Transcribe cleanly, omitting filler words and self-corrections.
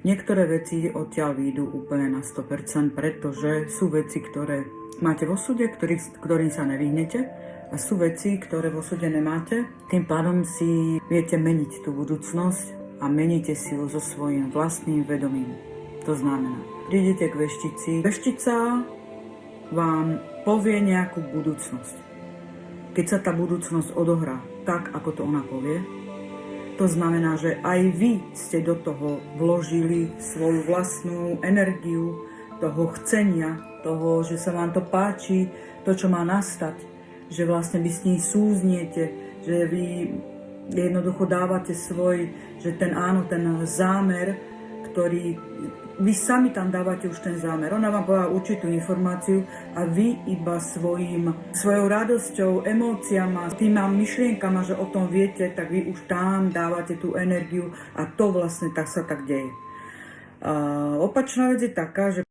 Niektoré veci odtiaľ výjdu úplne na 100%, pretože sú veci, ktoré máte vo súde, ktorým sa nevyhnete, a sú veci, ktoré vo súde nemáte. Tým pádom si viete meniť tú budúcnosť a meníte si ju so svojím vlastným vedomím. To znamená, prídete k veštici, veštica vám povie nejakú budúcnosť. Keď sa tá budúcnosť odohrá tak, ako to ona povie, to znamená, že aj vy ste do toho vložili svoju vlastnú energiu, toho chcenia, toho, že sa vám to páči, to, čo má nastať, že vlastne vy s ní súzniete, že vy jednoducho dávate že ten zámer, ktorý vy sami tam dávate už ten zámer. Ona vám povedala určitú informáciu a vy iba svojou radosťou, emóciama, tými myšlienkama, že o tom viete, tak vy už tam dávate tú energiu a to vlastne tak sa tak deje. Opačná vec je taká, že